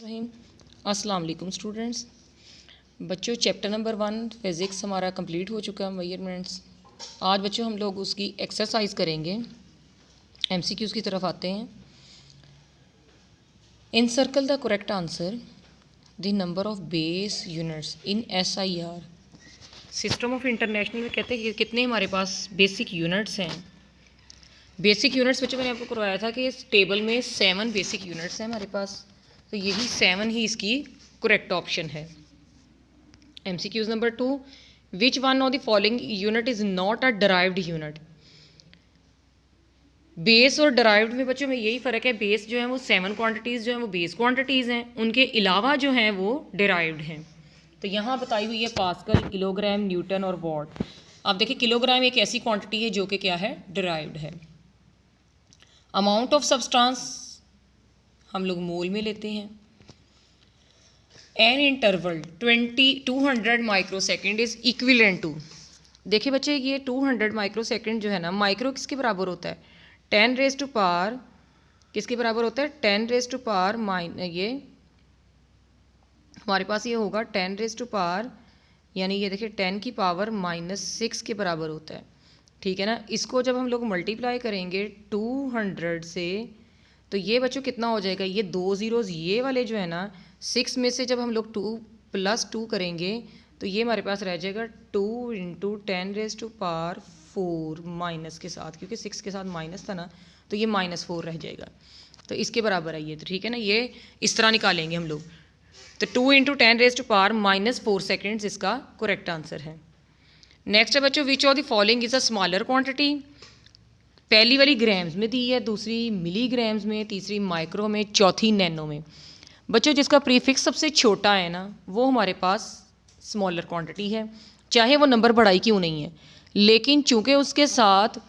रहीम अस्सलाम वालेकुम स्टूडेंट्स। बच्चों चैप्टर नंबर 1 फिज़िक्स हमारा कंप्लीट हो चुका है मेजरमेंट्स। आज बच्चों हम लोग उसकी एक्सरसाइज करेंगे। एमसीक्यूज़ की तरफ आते हैं। In circle the correct answer the number of base units in SIR। System of international में कहते हैं कि कितने हमारे पास बेसिक यूनिट्स हैं। बेसिक यूनिट्स बच्चों मैंने आपको करवाया था कि इस टेबल में 7 बेसिक यूनिट्स हैं हमारे पास, तो यही 7 ही इसकी करेक्ट ऑप्शन है। MCQs number 2, which one of the following unit is not a derived unit. Base और डराइव्ड में बच्चों में यही फ़र्क है, बेस जो है वो 7 क्वांटिटीज़ जो हैं वो बेस क्वांटिटीज़ हैं, उनके अलावा जो हैं वो डराइव्ड हैं। तो यहाँ बताई हुई है पास्कल, किलोग्राम, न्यूटन और वॉट। आप देखिए किलोग्राम एक ऐसी क्वांटिटी है जो कि क्या है, डराइव्ड है। अमाउंट ऑफ सब्सटेंस हम लोग मोल में लेते हैं। An interval 200 microsecond is equivalent to. देखिए बच्चे ये 200 माइक्रोसेकेंड जो है ना, माइक्रो किसके बराबर होता है, 10 रेज़ टू पावर किसके बराबर होता है, 10 रेज़ टू पावर ये हमारे पास ये होगा 10 रेज़ टू पावर, यानी ये देखिए 10 की पावर -6 के बराबर होता है। ठीक है ना। इसको जब हम लोग मल्टीप्लाई करेंगे 200 से, तो ये बच्चों कितना हो जाएगा, ये 2 ज़ीरोज़ ये वाले जो है ना, 6 में से जब हम लोग 2 + 2 करेंगे तो ये हमारे पास रह जाएगा 2 × 10 रेज़ टू पावर 4 माइनस के साथ, क्योंकि 6 के साथ माइनस था ना, तो ये -4 रह जाएगा। तो इसके बराबर है ये, तो ठीक है ना, ये इस तरह निकालेंगे हम लोग। तो 2 × 10 रेज़ टू पावर -4 सेकेंड्स इसका करेक्ट आंसर है। नेक्स्ट है बच्चों, which of the following is a smaller quantity. पहली वाली ग्राम्स में दी है, दूसरी मिलीग्राम्स में, तीसरी माइक्रो में, चौथी नैनो में। बच्चों जिसका प्रीफिक्स सबसे छोटा है ना, वो हमारे पास स्मॉलर क्वांटिटी है, चाहे वो नंबर बड़ा ही क्यों नहीं है, लेकिन चूंकि उसके साथ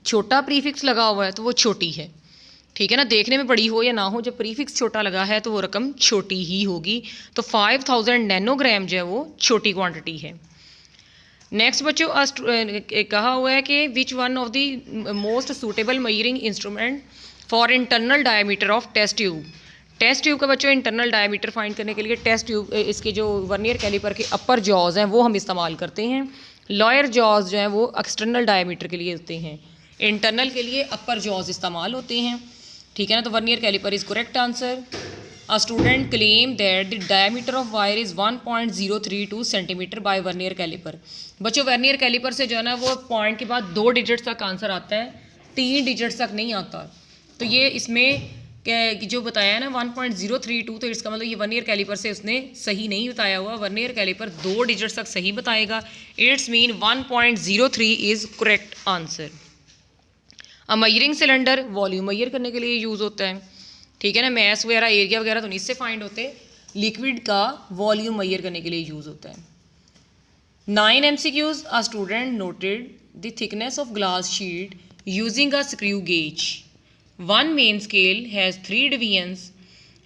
छोटा प्रीफिक्स लगा हुआ है तो वो छोटी है। ठीक है ना, देखने में बड़ी हो या ना हो, जब प्रीफिक्स छोटा लगा है तो वो रकम छोटी ही होगी। तो 5000 नैनोग्राम जो है वो छोटी क्वांटिटी है। नेक्स्ट बच्चों कहा हुआ है कि which one of the most suitable measuring instrument for internal diameter of test tube. Test tube का बच्चों इंटरनल डायमीटर फाइंड करने के लिए टेस्ट ट्यूब इसके जो वर्नियर कैलिपर के अपर जॉज हैं वो हम इस्तेमाल करते हैं। लोअर जॉज जो हैं वो एक्सटर्नल डायमीटर के लिए होते हैं, इंटरनल के लिए अपर जॉज इस्तेमाल होते हैं। ठीक है ना, तो vernier calliper is correct answer. A student claim that the diameter of wire is 1.032 centimetre by vernier calliper. बच्चों वर्नियर कैलिपर से जो है ना वो पॉइंट के बाद 2 डिजिट्स तक आंसर आता है, 3 डिजिट्स तक नहीं आता। तो ये इसमें जो बताया है ना 1.032, तो इसका मतलब ये वर्नियर कैलिपर से उसने सही नहीं बताया हुआ। वर्नियर कैलिपर 2 डिजिट्स तक सही बताएगा। It's mean 1.03 is correct answer. अब मेजरिंग सिलेंडर वॉल्यूम मेजर करने के लिए यूज़ होता है। ठीक है ना, मैस वगैरह एरिया वगैरह तो नहीं इससे फाइंड होते, लिक्विड का वॉल्यूम मेजर करने के लिए यूज़ होता है। 9 MCQs, a student noted the thickness of glass sheet using a screw gauge. One main scale has 3 divisions,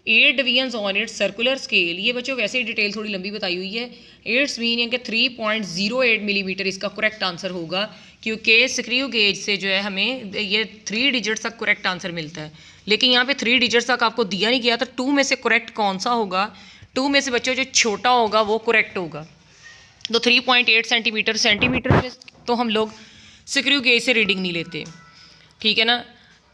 8 divisions on it's circular scale. ये बच्चों वैसे ही डिटेल थोड़ी लंबी बताई हुई है। इट्स मीन कि 3.08 मिलीमीटर इसका करेक्ट आंसर होगा, क्योंकि स्क्रू गेज से जो है हमें ये 3 डिजिट्स तक करेक्ट आंसर मिलता है, लेकिन यहाँ पे 3 डिजिट्स तक आपको दिया नहीं गया। तो 2 में से करेक्ट कौन सा होगा, 2 में से बच्चों जो छोटा होगा वो करेक्ट होगा। तो 3.8 सेंटीमीटर में तो हम लोग स्क्रू गेज से रीडिंग नहीं लेते। ठीक है ना,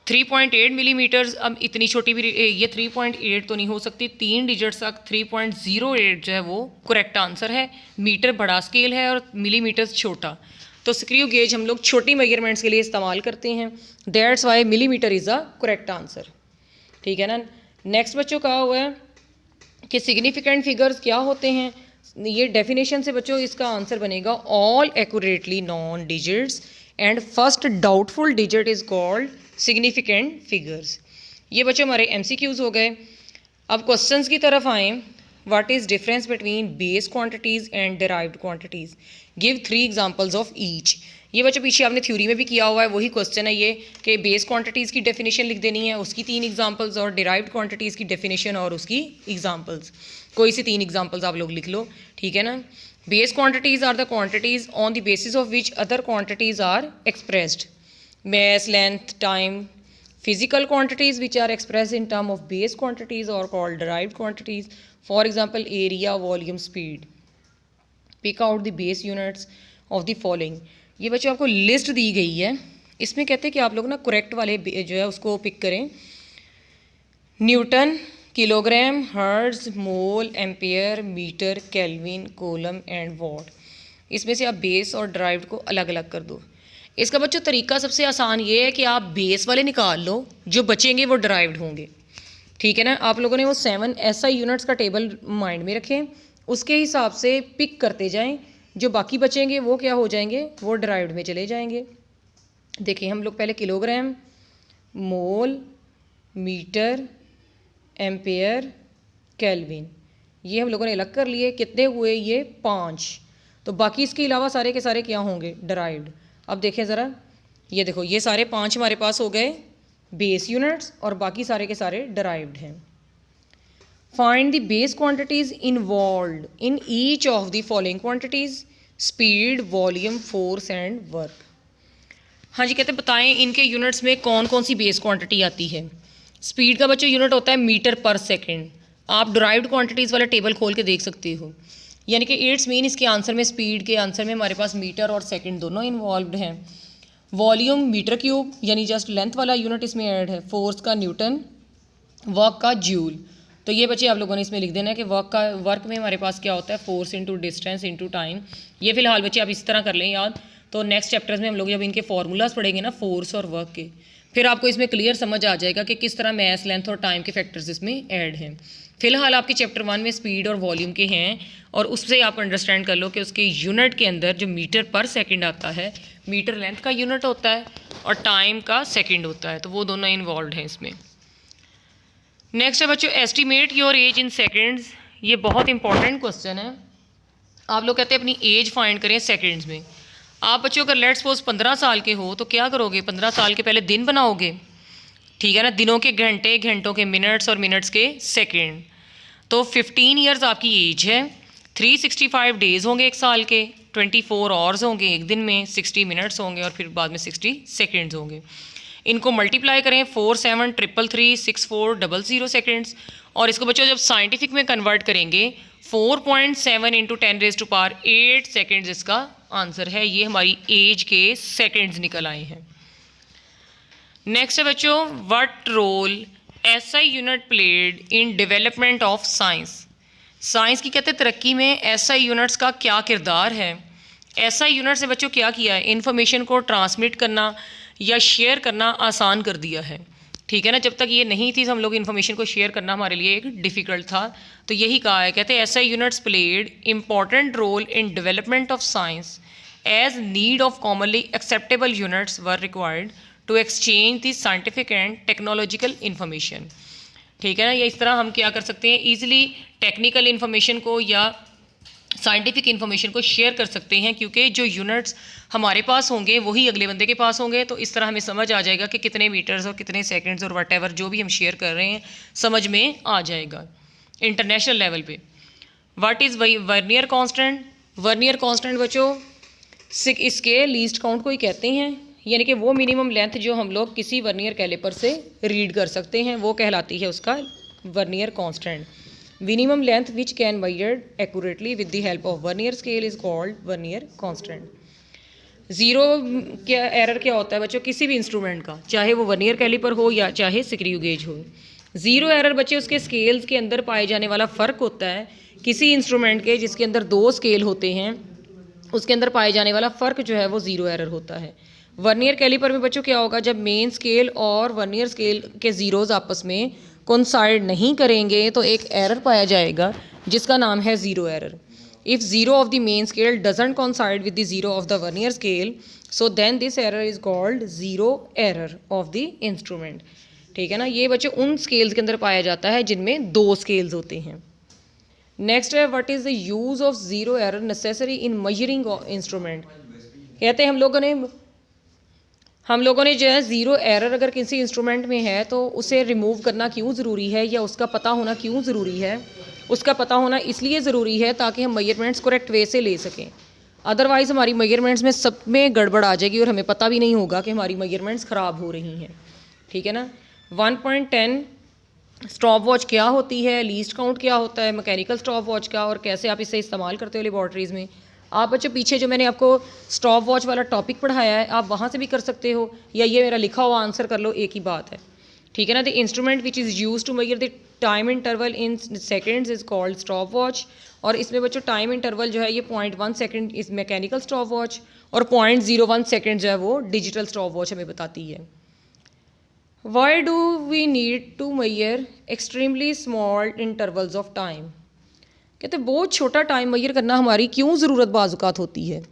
3.8 मिलीमीटर्स, अब इतनी छोटी भी ये 3.8 तो नहीं हो सकती, 3 डिजिट्स तक 3.08 जो है वो करेक्ट आंसर है। मीटर बड़ा स्केल है और मिलीमीटर्स छोटा, तो स्क्रू गेज हम लोग छोटी मेजरमेंट्स के लिए इस्तेमाल करते हैं। That's why millimetre is a correct answer. ठीक है ना। नेक्स्ट बच्चों कहा हुआ है कि सिग्निफिकेंट फिगर्स क्या होते हैं। ये डेफिनेशन से बच्चों इसका आंसर बनेगा all accurately non digits and first doubtful digit is called significant figures. ये बच्चों हमारे MCQs हो गए। अब क्वेश्चंस की तरफ आएँ। What is difference between base quantities and derived quantities, give 3 examples of each. ये बच्चों पीछे आपने थ्योरी में भी किया हुआ है, वही क्वेश्चन है ये कि बेस क्वांटिटीज़ की डेफिनेशन लिख देनी है, उसकी 3 एग्जांपल्स, और डिराइव्ड क्वांटिटीज़ की डेफिनेशन और उसकी एग्जांपल्स। कोई सी 3 एग्जांपल्स आप लोग लिख लो। ठीक है ना। Base quantities are the quantities on the basis of which other quantities are expressed. mass, length, time, Physical quantities which are expressed in term of base quantities or called derived quantities. For example, area, volume, speed. Pick out the base units of the following. ये बच्चों आपको list दी गई है, इसमें कहते हैं कि आप लोग ना करेक्ट वाले जो है उसको पिक करें। Newton, kilogram, hertz, mole, ampere, metre, kelvin, coulomb and watt. इसमें से आप बेस और ड्राइव्ड को अलग अलग कर दो। इसका बच्चों तरीका सबसे आसान ये है कि आप बेस वाले निकाल लो, जो बचेंगे वो ड्राइव्ड होंगे। ठीक है ना। आप लोगों ने वो 7 SI यूनिट्स का टेबल माइंड में रखें, उसके हिसाब से पिक करते जाएं। जो बाकी बचेंगे वो क्या हो जाएंगे, वो ड्राइव्ड में चले जाएंगे। देखिए हम लोग पहले किलोग्राम, मोल, मीटर, एम्पेयर, केल्विन, ये हम लोगों ने अलग कर लिए। कितने हुए ये 5। तो बाकी इसके अलावा सारे के सारे क्या होंगे, डराइव्ड। अब देखें ज़रा, ये देखो ये सारे 5 हमारे पास हो गए बेस यूनिट्स और बाकी सारे के सारे डराइव्ड हैं। Find the base quantities involved in each of the following quantities: speed, volume, force and work. हाँ जी, कहते हैं बताएं इनके यूनिट्स में कौन कौन सी बेस क्वांटिटी आती है। स्पीड का बच्चों यूनिट होता है मीटर पर सेकेंड। आप डराइव्ड क्वांटिटीज़ वाला टेबल खोल के देख सकते हो, यानी कि इट्स मीन इसके आंसर में, स्पीड के आंसर में हमारे पास मीटर और सेकंड दोनों इन्वॉल्व्ड हैं। वॉल्यूम मीटर क्यूब, यानी जस्ट लेंथ वाला यूनिट इसमें ऐड है। फोर्स का न्यूटन, वर्क का जूल। तो ये बच्चे आप लोगों ने इसमें लिख देना है कि वर्क में हमारे पास क्या होता है, force into distance into time. ये फिलहाल बच्चे आप इस तरह कर लें याद। तो नेक्स्ट चैप्टर्स में हम लोग जब इनके फार्मूलाज पढ़ेंगे ना फोर्स और वर्क के, फिर आपको इसमें क्लियर समझ आ जाएगा कि किस तरह मैथ, लेंथ और टाइम के फैक्टर्स इसमें ऐड हैं। फिलहाल आपके चैप्टर 1 में स्पीड और वॉल्यूम के हैं, और उससे आप अंडरस्टैंड कर लो कि उसके यूनिट के अंदर जो मीटर पर सेकंड आता है, मीटर लेंथ का यूनिट होता है और टाइम का सेकंड होता है, तो वो दोनों इन्वॉल्व हैं इसमें। नेक्स्ट है बच्चों, estimate your age in seconds. ये बहुत इंपॉर्टेंट क्वेश्चन है। आप लोग कहते हैं अपनी एज फाइंड करें सेकेंड्स में। आप बच्चों अगर लेट्स सपोज 15 साल के हो तो क्या करोगे, 15 साल के पहले दिन बनाओगे, ठीक है ना। दिनों के घंटे, घंटों के मिनट्स और मिनट्स के सेकेंड। तो 15 ईयर्स आपकी एज है। 365 डेज़ होंगे एक साल के, 24 आवर्स होंगे एक दिन में, 60 मिनट्स होंगे और फिर बाद में 60 सेकेंड्स होंगे। इनको मल्टीप्लाई करें 4 7 3 3 6 4 0 0 सेकेंड्स। और इसको बच्चों जब साइंटिफिक में कन्वर्ट करेंगे 4.7 इंटू 10⁸ सेकेंड्स इसका आंसर है। ये हमारी एज के सेकेंड्स निकल आए हैं। नेक्स्ट है बच्चों, what role SI unit played in development of science. Science की कहते हैं तरक्की में SI यूनिट्स का क्या किरदार है। SI यूनिट्स ने बच्चों क्या किया है, इन्फॉर्मेशन को ट्रांसमिट करना या शेयर करना आसान कर दिया है। ठीक है ना। जब तक ये नहीं थी तो हम लोग इन्फॉर्मेशन को शेयर करना हमारे लिए एक डिफ़िकल्ट था। तो यही कहा है, कहते हैं SI units played important role in development of science as need of commonly acceptable units were required to exchange the scientific and technological information. ठीक है ना। या इस तरह हम क्या कर सकते हैं, ईजिली टेक्निकल इन्फॉर्मेशन को या साइंटिफिक इन्फॉर्मेशन को शेयर कर सकते हैं, क्योंकि जो यूनिट्स हमारे पास होंगे वही अगले बंदे के पास होंगे। तो इस तरह हमें समझ आ जाएगा कि कितने मीटर्स और कितने सेकंड्स और व्हाटएवर जो भी हम शेयर कर रहे हैं समझ में आ जाएगा इंटरनेशनल लेवल पे। What is vernier constant. Vernier constant बच्चों इसके लीस्ट काउंट को ही कहते हैं, यानी कि वो मिनिमम लेंथ जो हम लोग किसी वर्नियर कैलिपर से रीड कर सकते हैं वो कहलाती है उसका vernier constant. Minimum length which can measured accurately with the help of vernier scale is called vernier constant. Zero क्या एरर क्या होता है बच्चों किसी भी इंस्ट्रूमेंट का, चाहे वो वर्नियर कैलिपर हो या चाहे स्क्रू गेज हो। ज़ीरो एरर बच्चे उसके स्केल्स के अंदर पाए जाने वाला फ़र्क होता है। किसी इंस्ट्रूमेंट के जिसके अंदर 2 स्केल होते हैं उसके अंदर पाए जाने वाला फ़र्क जो है वो ज़ीरो एरर होता है। वर्नियर कैलिपर में बच्चों क्या होगा, जब मेन स्केल और वर्नियर स्केल के ज़ीरोज़ आपस में कोइंसाइड नहीं करेंगे तो एक एरर पाया जाएगा जिसका नाम है zero error. If zero of the main scale doesn't coincide with the zero of the vernier scale, so then this error is called zero error of the instrument. ठीक है ना। ये बच्चों उन स्केल्स के अंदर पाया जाता है जिनमें 2 स्केल्स होते हैं। नेक्स्ट है, what is the use of zero error necessary in measuring instrument. कहते हैं हम लोगों ने जो है ज़ीरो एरर अगर किसी इंस्ट्रूमेंट में है तो उसे रिमूव करना क्यों ज़रूरी है या उसका पता होना क्यों ज़रूरी है। उसका पता होना इसलिए ज़रूरी है ताकि हम मेजरमेंट्स करेक्ट वे से ले सकें। अदरवाइज़ हमारी मेजरमेंट्स में सब में गड़बड़ आ जाएगी और हमें पता भी नहीं होगा कि हमारी मेजरमेंट्स ख़राब हो रही हैं। ठीक है ना। 1.10 स्टॉप वॉच क्या होती है, लीस्ट काउंट क्या होता है मैकेनिकल स्टॉप वॉच का, और कैसे आप इसे इस्तेमाल करते हो लेबॉर्ट्रीज़ में। आप बच्चों पीछे जो मैंने आपको स्टॉप वॉच वाला टॉपिक पढ़ाया है आप वहाँ से भी कर सकते हो, या ये मेरा लिखा हुआ आंसर कर लो, एक ही बात है, ठीक है ना। The instrument which is use to measure the time interval in seconds is called stopwatch. और इसमें बच्चों टाइम इंटरवल जो है ये 0.1 सेकेंड इस मैकेनिकल स्टॉप वॉच, और 0.01 सेकेंड जो है वो डिजिटल स्टॉप वॉच हमें बताती है। Why do we need to measure extremely small intervals of time? कहते बहुत छोटा टाइम मेजर करना हमारी क्यों ज़रूरत बाज़ात होती है।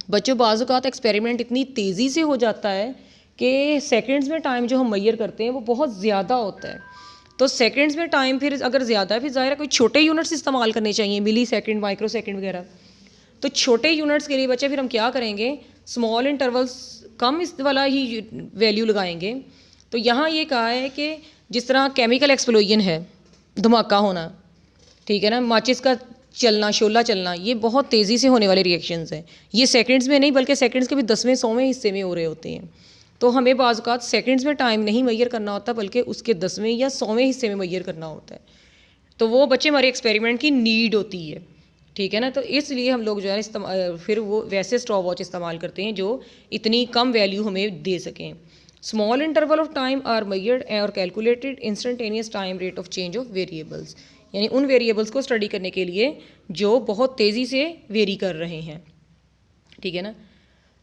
बच्चों बाज़ात एक्सपेरिमेंट इतनी तेज़ी से हो जाता है कि सेकंड्स में टाइम जो हम मेजर करते हैं वो बहुत ज़्यादा होता है। तो सेकंड्स में टाइम फिर अगर ज़्यादा है फिर ज़ाहिर है कोई छोटे यूनिट्स इस्तेमाल करने चाहिए, मिली सेकेंड, माइक्रो सेकेंड वगैरह। तो छोटे यूनिट्स के लिए बच्चे फिर हम क्या करेंगे, स्मॉल इंटरवल्स कम इस वाला ही वैल्यू लगाएंगे। तो यहाँ ये कहा है कि जिस तरह केमिकल एक्सप्लोजन है, धमाका होना, ठीक है ना, माचिस का चलना, शोला चलना, ये बहुत तेज़ी से होने वाले रिएक्शंस हैं। ये सेकंड्स में नहीं बल्कि सेकंड्स के भी 10वें 100वें हिस्से में हो रहे होते हैं। तो हमें बाज़ औक़ात सेकंड्स में टाइम नहीं मेजर करना होता बल्कि उसके 10वें या 100वें हिस्से में मेजर करना होता है। तो वो बच्चे हमारे एक्सपेरिमेंट की नीड होती है, ठीक है ना। तो इसलिए हम लोग जो है फिर वो वैसे स्टॉप वॉच इस्तेमाल करते हैं जो इतनी कम वैल्यू हमें दे सकें। Small interval of time are measured और calculated instantaneous time rate of change of variables, यानी उन वेरिएबल्स को स्टडी करने के लिए जो बहुत तेज़ी से वेरी कर रहे हैं, ठीक है ना।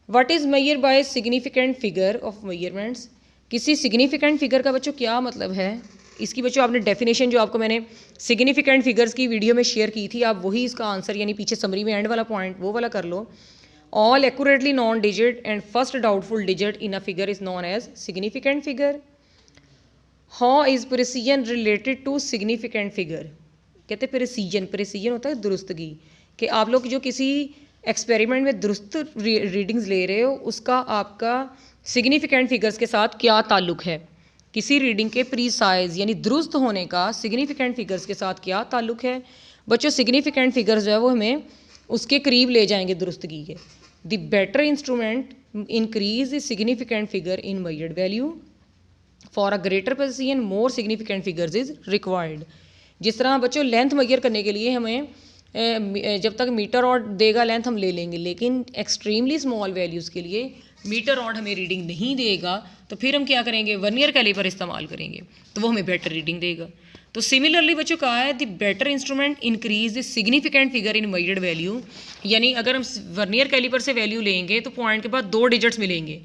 What is measure by significant figure of measurements. किसी सिग्निफिकेंट फिगर का बच्चों क्या मतलब है, इसकी बच्चों आपने डेफिनेशन जो आपको मैंने सिग्निफिकेंट फिगर्स की वीडियो में शेयर की थी, आप वही इसका आंसर यानी पीछे समरी में एंड वाला पॉइंट वो वाला कर लो। All accurately known digit and first doubtful digit in a figure is known as significant figure. How is precision related to significant figure? कहते प्रेसिजन होता है दुरुस्तगी, कि आप लोग जो किसी एक्सपेरिमेंट में दुरुस्त रीडिंग्स ले रहे हो उसका आपका सिग्निफिकेंट फिगर्स के साथ क्या ताल्लुक है। किसी रीडिंग के प्रीसाइज यानी दुरुस्त होने का सिग्निफिकेंट फिगर्स के साथ क्या ताल्लुक है। बच्चों सिग्निफिकेंट फिगर्स जो है वो हमें उसके करीब ले जाएंगे दुरुस्तगी के। The better instrument increase the significant figure in measured value. For a greater precision, more significant figures is required. जिस तरह बच्चों लेंथ मेजर करने के लिए हमें जब तक मीटर ऑड देगा लेंथ हम ले लेंगे, लेकिन एक्सट्रीमली स्मॉल वैल्यूज़ के लिए मीटर ऑड हमें रीडिंग नहीं देगा, तो फिर हम क्या करेंगे, वर्नियर कैलिपर इस्तेमाल करेंगे, तो वो हमें बेटर रीडिंग देगा। तो सिमिलरली बच्चों कहा है the better instrument increase the significant figure in measured value, यानी अगर हम वर्नियर कैलिपर से वैल्यू लेंगे तो पॉइंट के बाद 2 डिजिट्स मिलेंगे,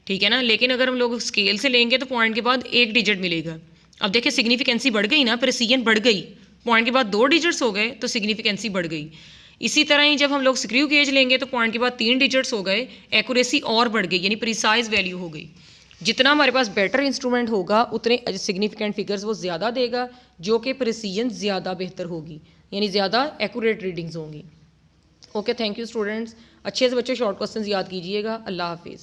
ठीक है ना। लेकिन अगर हम लोग स्केल से लेंगे तो पॉइंट के बाद 1 डिजिट मिलेगा। अब देखिए सिग्निफिकेंसी बढ़ गई ना, प्रेसिजन बढ़ गई, पॉइंट के बाद 2 डिजिट्स हो गए तो सिग्निफिकेंसी बढ़ गई। इसी तरह ही जब हम लोग स्क्रू गेज लेंगे तो पॉइंट के बाद 3 डिजिट्स हो गए, एक्यूरेसी और बढ़ गई यानी प्रिसाइज वैल्यू हो गई। जितना हमारे पास बेटर इंस्ट्रूमेंट होगा उतने सिग्निफिकेंट फिगर्स वो ज़्यादा देगा, जो कि प्रिसीजन ज़्यादा बेहतर होगी यानी ज़्यादा एक्यूरेट रीडिंग्स होंगी। Okay, thank you students. अच्छे से बच्चों शॉर्ट क्वेश्चंस याद कीजिएगा। अल्लाह हाफिज़।